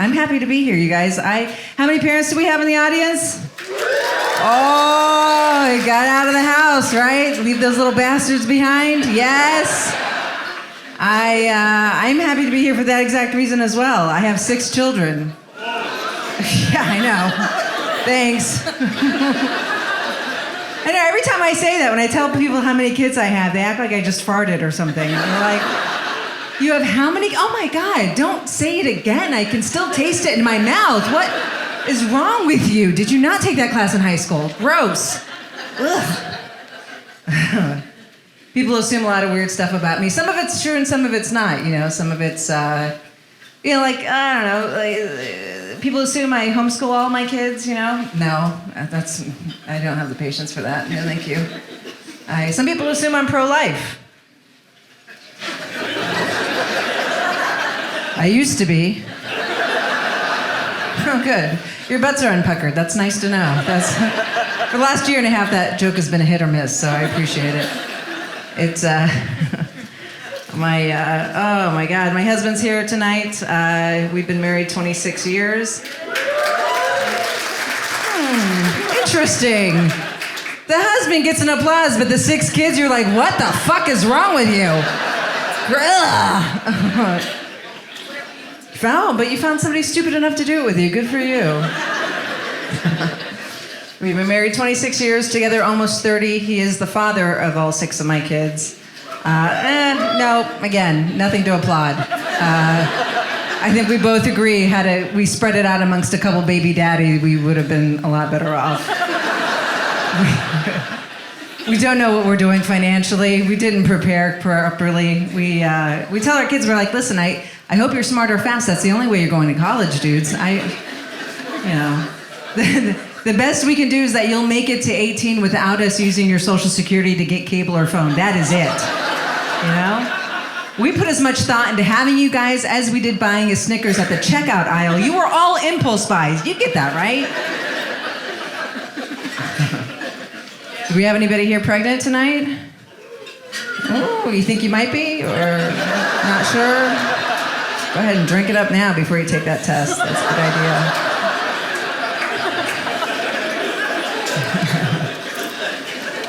I'm happy to be here, you guys. How many parents do we have in the audience? Oh, you got out of the house, right? Leave those little bastards behind? Yes. I'm happy to be here for that exact reason as well. I have 6 children. Yeah, I know. Thanks. I know, every time I say that, when I tell people how many kids I have, they act like I just farted or something. And they're like, you have how many? Oh my God, don't say it again. I can still taste it in my mouth. What is wrong with you? Did you not take that class in high school? Gross. Ugh. People assume a lot of weird stuff about me. Some of it's true and some of it's not. Some of it's, I don't know, people assume I homeschool all my kids, No, I don't have the patience for that. No, thank you. Some people assume I'm pro-life. I used to be. Oh, good. Your butts are unpuckered. That's nice to know. For the last year and a half, that joke has been a hit or miss, so I appreciate it. It's, oh my God, my husband's here tonight. We've been married 26 years. Interesting. The husband gets an applause, but the 6 kids, you're like, what the fuck is wrong with you? But you found somebody stupid enough to do it with you. Good for you. We've been married 26 years, together almost 30. He is the father of all 6 of my kids. No, again, nothing to applaud. I think we both agree, had we spread it out amongst a couple baby daddies, we would have been a lot better off. We don't know what we're doing financially. We didn't prepare properly. We tell our kids, we're like, listen, I hope you're smart or fast. That's the only way you're going to college, dudes. The best we can do is that you'll make it to 18 without us using your social security to get cable or phone. That is it. We put as much thought into having you guys as we did buying a Snickers at the checkout aisle. You were all impulse buys. You get that, right? Do we have anybody here pregnant tonight? Oh, you think you might be? Or not sure? Go ahead and drink it up now before you take that test. That's a good idea.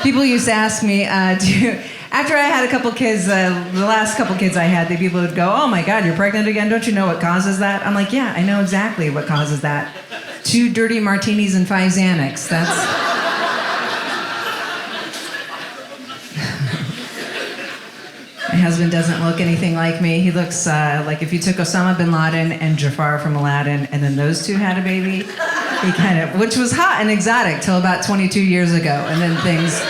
People used to ask me, after I had a couple kids, the last couple kids I had, people would go, oh my God, you're pregnant again? Don't you know what causes that? I'm like, yeah, I know exactly what causes that. 2 dirty martinis and 5 Xanax. That's... My husband doesn't look anything like me. He looks like if you took Osama bin Laden and Jafar from Aladdin, and then those 2 had a baby, which was hot and exotic till about 22 years ago, and then things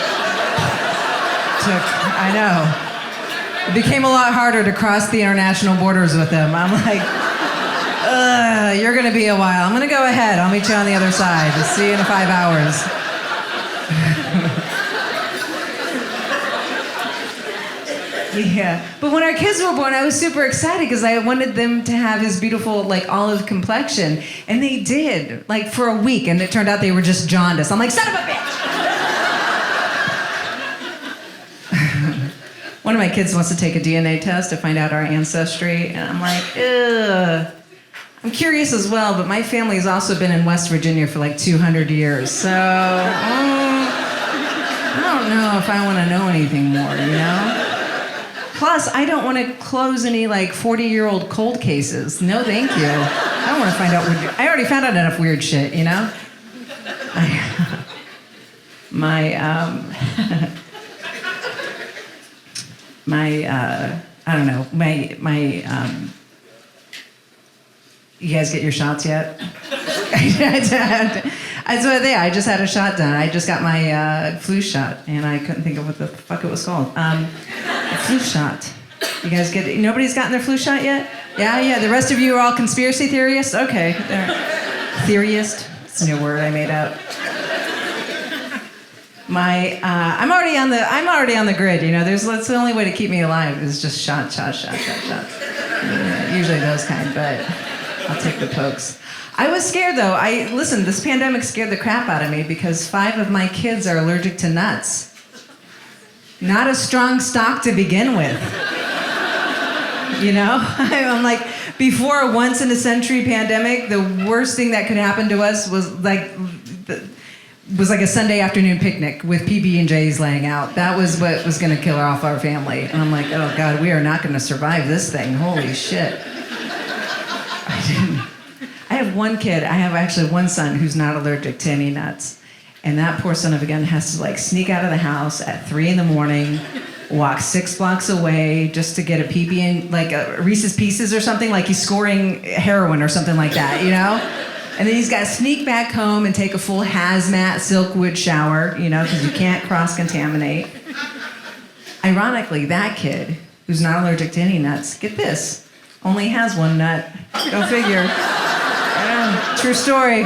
I know. It became a lot harder to cross the international borders with him. I'm like, you're gonna be a while. I'm gonna go ahead. I'll meet you on the other side. I'll see you in 5 hours. Yeah, but when our kids were born, I was super excited because I wanted them to have his beautiful, olive complexion. And they did, for a week. And it turned out they were just jaundiced. I'm like, son of a bitch! One of my kids wants to take a DNA test to find out our ancestry. And I'm like, ugh. I'm curious as well, but my family has also been in West Virginia for 200 years. So, I don't know if I want to know anything more, Plus, I don't want to close any 40-year-old cold cases. No, thank you. I don't want to find out weird. I already found out enough weird shit, I don't know. You guys get your shots yet? I just had a shot done. I just got my flu shot, and I couldn't think of what the fuck it was called. Flu shot. You guys get it? Nobody's gotten their flu shot yet? Yeah. The rest of you are all conspiracy theorists? Okay. Theorist? It's a new word I made up. I'm already on the grid. That's the only way to keep me alive is just shot. Usually those kind, but I'll take the pokes. I was scared though. Listen, this pandemic scared the crap out of me because 5 of my kids are allergic to nuts. Not a strong stock to begin with. I'm like, before a once-in-a-century pandemic, the worst thing that could happen to us was like a Sunday afternoon picnic with PB&Js laying out. That was what was going to kill off our family. And I'm like, oh God, we are not going to survive this thing. Holy shit. I have one kid. I have actually one son who's not allergic to any nuts. And that poor son of a gun has to like sneak out of the house at 3 a.m, walk 6 blocks away just to get a PB and like a Reese's Pieces or something, like he's scoring heroin or something like that, you know? And then he's got to sneak back home and take a full hazmat Silkwood shower, you know, because you can't cross-contaminate. Ironically, that kid who's not allergic to any nuts, get this, only has one nut. Go figure. True story.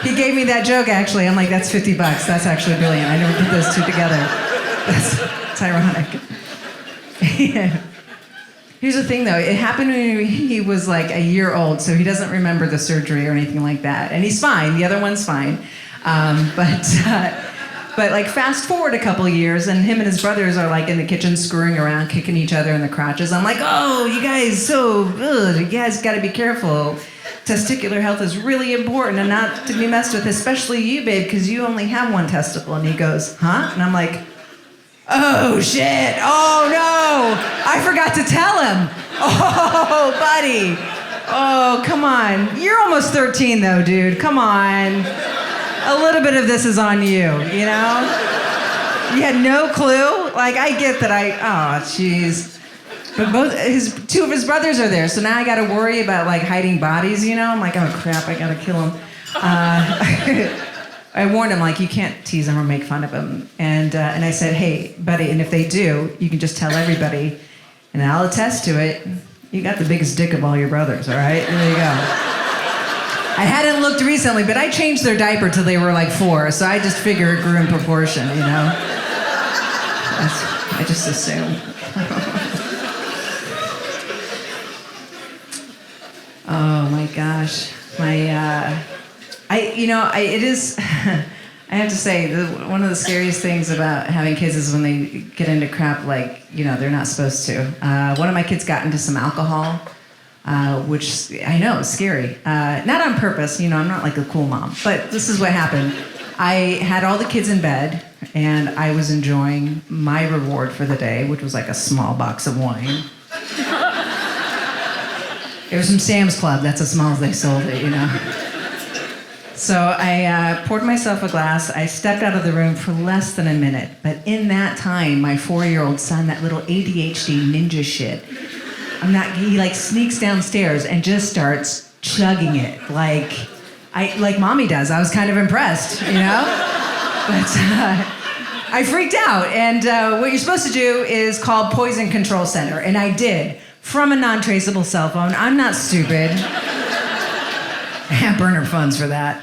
He gave me that joke, actually. I'm like, that's $50. That's actually brilliant. I never put those two together. That's ironic. Yeah. Here's the thing, though. It happened when he was like a year old, so he doesn't remember the surgery or anything like that. And he's fine. The other one's fine. But like fast forward a couple of years, and him and his brothers are like in the kitchen screwing around, kicking each other in the crotches. I'm like, oh, you guys you guys got to be careful. Testicular health is really important and not to be messed with, especially you, babe, because you only have one testicle. And he goes, huh? And I'm like, oh, shit. Oh, no. I forgot to tell him. Oh, buddy. Oh, come on. You're almost 13, though, dude. Come on. A little bit of this is on you, you know? You had no clue? Like, I get that oh, jeez. But two of his brothers are there, so now I gotta worry about, like, hiding bodies, you know? I'm like, oh, crap, I gotta kill him. I warned him, like, you can't tease him or make fun of him. And I said, hey, buddy, and if they do, you can just tell everybody, and I'll attest to it, you got the biggest dick of all your brothers, all right? There you go. I hadn't looked recently, but I changed their diaper till they were like 4, so I just figure it grew in proportion, you know? I just assume. Oh my gosh. It is, I have to say, one of the scariest things about having kids is when they get into crap like, you know, they're not supposed to. One of my kids got into some alcohol, which I know is scary. Not on purpose, you know, I'm not like a cool mom, but this is what happened. I had all the kids in bed, and I was enjoying my reward for the day, which was like a small box of wine. It was from Sam's Club. That's as small as they sold it, you know. So I poured myself a glass. I stepped out of the room for less than a minute. But in that time, my 4-year-old son, that little ADHD ninja shit, he like sneaks downstairs and just starts chugging it like mommy does. I was kind of impressed, you know? But I freaked out. And what you're supposed to do is call Poison Control Center. And I did. From a non-traceable cell phone. I'm not stupid. I have burner funds for that.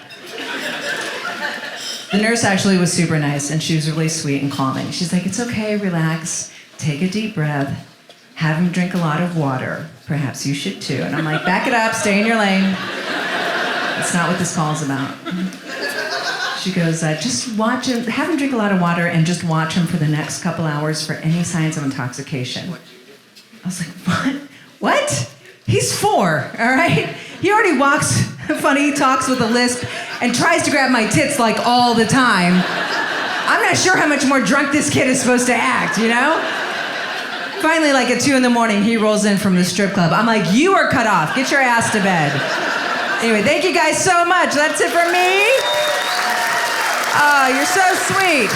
The nurse actually was super nice, and she was really sweet and calming. She's like, it's okay, relax, take a deep breath, have him drink a lot of water. Perhaps you should too. And I'm like, back it up, stay in your lane. That's not what this call is about. She goes, just watch him, have him drink a lot of water, and just watch him for the next couple hours for any signs of intoxication. I was like, what? What? He's 4, all right? He already walks funny, talks with a lisp, and tries to grab my tits like all the time. I'm not sure how much more drunk this kid is supposed to act, you know? Finally, like at 2 a.m, he rolls in from the strip club. I'm like, you are cut off. Get your ass to bed. Anyway, thank you guys so much. That's it for me. Oh, you're so sweet.